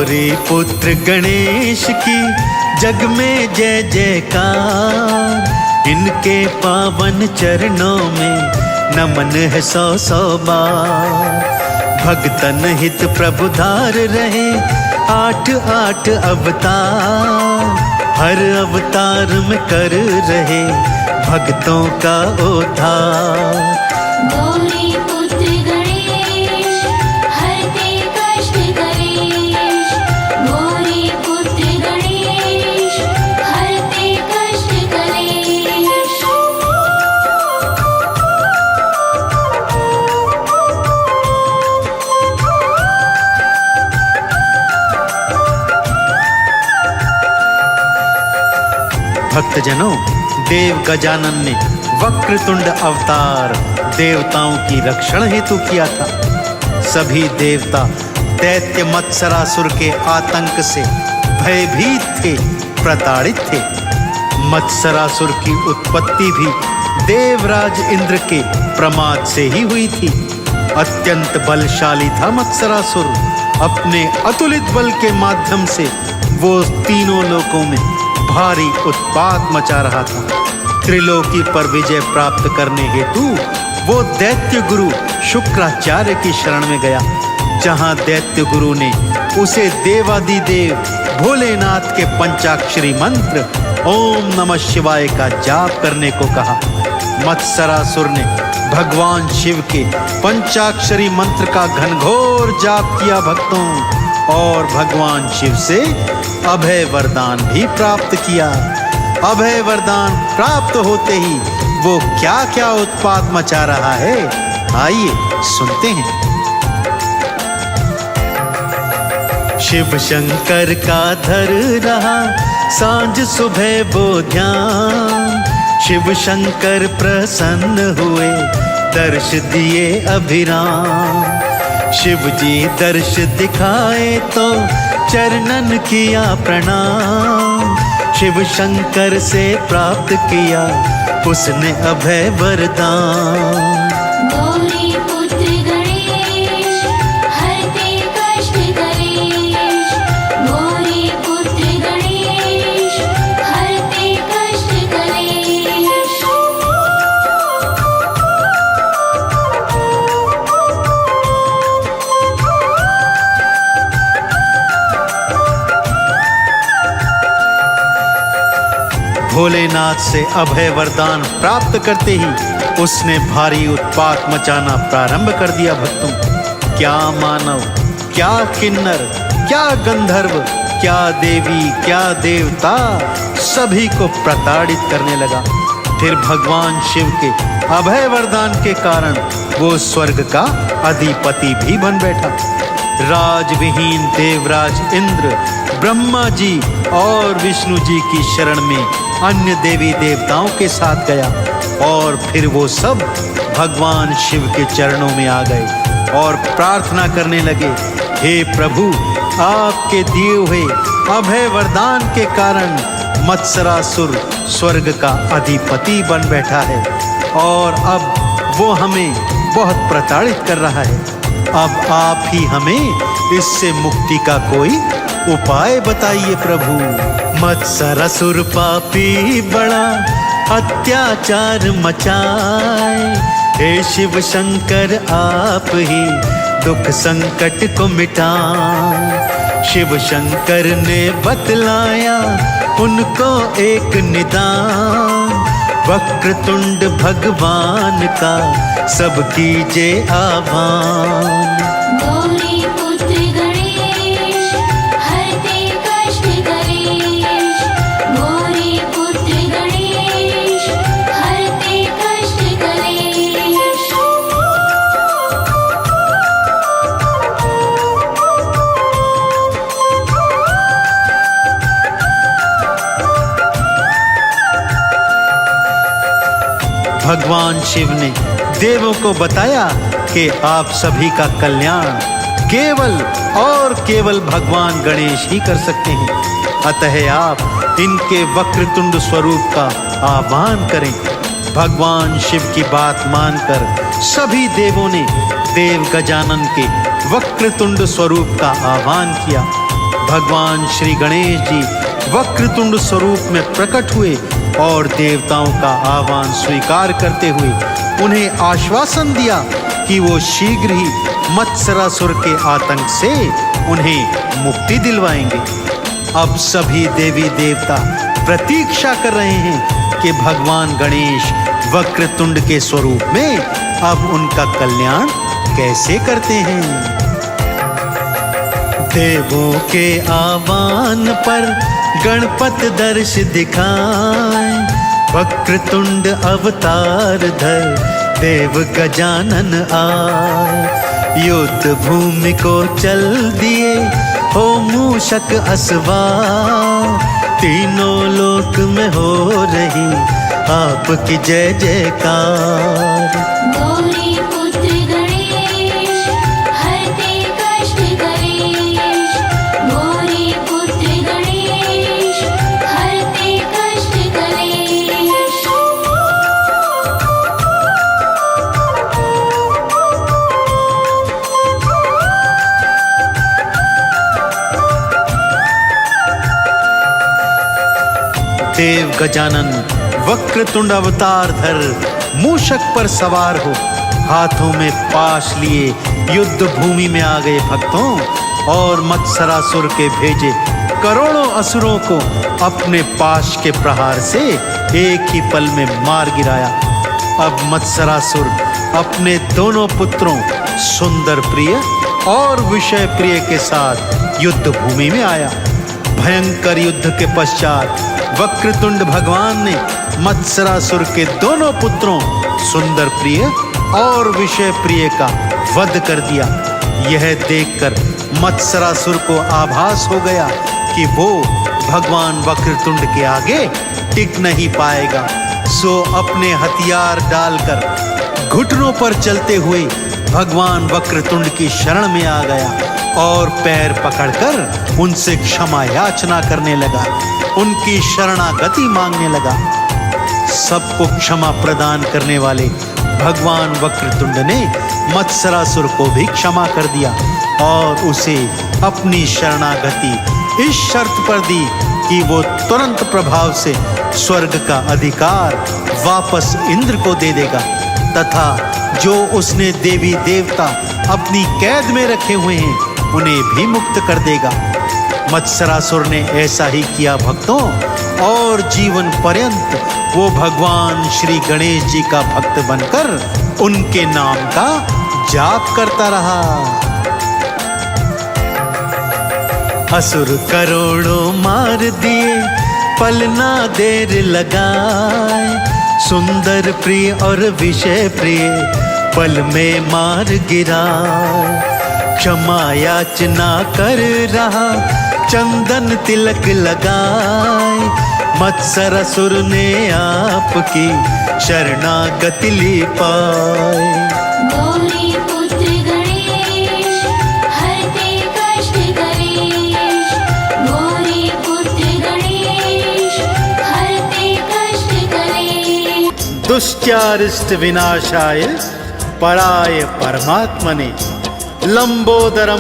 गौरी पुत्र गणेश की जग में जय जयकार। इनके पावन चरणों में नमन है सौ सौ बार। भगतन हित प्रभुधार रहे आठ आठ अवतार। हर अवतार में कर रहे भक्तों का उद्धार। गौरी पुत्र गणेश हरते कष्ट कलेश। गौरी पुत्र गणेश हरते कष्ट कलेश। भक्तजनों, देव गजानन ने वक्रतुंड अवतार देवताओं की रक्षण हेतु किया था। सभी देवता दैत्य मत्सरासुर के आतंक से भयभीत थे, प्रताड़ित थे। मत्सरासुर की उत्पत्ति भी देवराज इंद्र के प्रमाद से ही हुई थी। अत्यंत बलशाली था मत्सरासुर। अपने अतुलित बल के माध्यम से वो तीनों लोकों में भारी उत्पात मचा रहा था। त्रिलोकी पर विजय प्राप्त करने हेतु वो दैत्य गुरु शुक्राचार्य की शरण में गया, जहां दैत्य गुरु ने उसे देवादिदेव भोलेनाथ के पंचाक्षरी मंत्र ओम नमः शिवाय का जाप करने को कहा। मत्सरासुर ने भगवान शिव के पंचाक्षरी मंत्र का घनघोर जाप किया भक्तों, और भगवान शिव से अभय वरदान भी प्राप्त किया। अभय वरदान प्राप्त होते ही वो क्या क्या उत्पात मचा रहा है, आइए सुनते हैं। शिव शंकर का धर रहा सांझ सुबह वो ध्यान। शिव शंकर प्रसन्न हुए दर्श दिए अभिराम। शिव जी दर्श दिखाए तो चरणन किया प्रणाम। शिव शंकर से प्राप्त किया उसने अभय वरदान। गौरी पुत्र गणेश हरते कष्ट कलेश। गौरी पुत्र गणेश हरते कष्ट कलेश। भोलेनाथ से अभय वरदान प्राप्त करते ही उसने भारी उत्पात मचाना प्रारंभ कर दिया भक्तों। क्या मानव, क्या किन्नर, क्या गंधर्व, क्या देवी, क्या देवता, सभी को प्रताड़ित करने लगा। फिर भगवान शिव के अभय वरदान के कारण वो स्वर्ग का अधिपति भी बन बैठा। राजविहीन देवराज इंद्र ब्रह्मा जी और विष्णु जी की शरण में अन्य देवी देवताओं के साथ गया, और फिर वो सब भगवान शिव के चरणों में आ गए और प्रार्थना करने लगे, हे प्रभु, आपके दिए हुए अभय वरदान के कारण मत्सरासुर स्वर्ग का अधिपति बन बैठा है, और अब वो हमें बहुत प्रताड़ित कर रहा है। अब आप ही हमें इससे मुक्ति का कोई उपाय बताइए प्रभु। मत्सरासुर पापी बड़ा अत्याचार मचाए। हे शिव शंकर आप ही दुख संकट को मिटाए। शिव शंकर ने बतलाया उनको एक निदान। वक्रतुंड भगवान का सब कीजिए आह्वान। गौरी पुत्र गणेश हरते कष्ट कलेश। गौरी पुत्र गणेश हरते कष्ट कलेश। भगवान शिव ने देवों को बताया कि आप सभी का कल्याण केवल और केवल भगवान गणेश ही कर सकते हैं। अतः आप इनके वक्रतुंड स्वरूप का आह्वान करें। भगवान शिव की बात मानकर सभी देवों ने देव गजानन के वक्रतुंड स्वरूप का आह्वान किया। भगवान श्री गणेश जी वक्रतुंड स्वरूप में प्रकट हुए और देवताओं का आह्वान स्वीकार करते हुए उन्हें आश्वासन दिया कि वो शीघ्र ही मत्सरासुर के आतंक से उन्हें मुक्ति दिलवाएंगे। अब सभी देवी देवता प्रतीक्षा कर रहे हैं कि भगवान गणेश वक्रतुंड के स्वरूप में अब उनका कल्याण कैसे करते हैं। देवों के आह्वान पर गणपत दर्श दिखाए, वक्रतुंड अवतार धर देव गजानन आए। युद्ध भूमि को चल दिए हो मूषक असवार, तीनों लोक में हो रही आपकी जय जयकार। गौरी पुत्र गणेश हरते कष्ट कलेश, गौरी पुत्र गणेश हरते कष्ट कलेश। देव गजानन वक्रतुंड अवतार धर मूषक पर सवार हो, हाथों में पाश लिए युद्ध भूमि में आ गए भक्तों और मत्सरासुर के भेजे करोड़ों असुरों को अपने पाश के प्रहार से एक ही पल में मार गिराया। अब मत्सरासुर अपने दोनों पुत्रों सुंदर प्रिय और विषय प्रिय के साथ युद्ध भूमि में आया। भयंकर युद्ध के पश्चात वक्रतुंड भगवान ने मत्सरासुर के दोनों पुत्रों सुंदर प्रिय और विषय प्रिय का वध कर दिया। यह देखकर मत्सरासुर को आभास हो गया कि वो भगवान वक्रतुंड के आगे टिक नहीं पाएगा, सो अपने हथियार डालकर घुटनों पर चलते हुए भगवान वक्रतुंड की शरण में आ गया और पैर पकड़कर उनसे क्षमा याचना करने लगा, उनकी शरणागति मांगने लगा। सबको क्षमा प्रदान करने वाले भगवान वक्रतुंड ने मत्सरासुर को भी क्षमा कर दिया और उसे अपनी शरणागति इस शर्त पर दी कि वो तुरंत प्रभाव से स्वर्ग का अधिकार वापस इंद्र को दे देगा तथा जो उसने देवी देवता अपनी कैद में रखे हुए हैं उन्हें भी मुक्त कर देगा। मत्सरासुर ने ऐसा ही किया भक्तों, और जीवन पर्यंत वो भगवान श्री गणेश जी का भक्त बनकर उनके नाम का जाप करता रहा। असुर करोड़ों मार दिए पल ना देर लगाए, सुंदर प्रिय और विषय प्रिय पल में मार गिराए। क्षमा याचना कर रहा चंदन तिलक लगाए, मत्सरासुर ने आपकी शरणागति ली पाए। गौरी पुत्र गणेश हरते कष्ट कलेश, गौरी पुत्र गणेश हरते कष्ट कलेश। दुश्चारिष्ट विनाशाय पराय परमात्मने लंबोदरम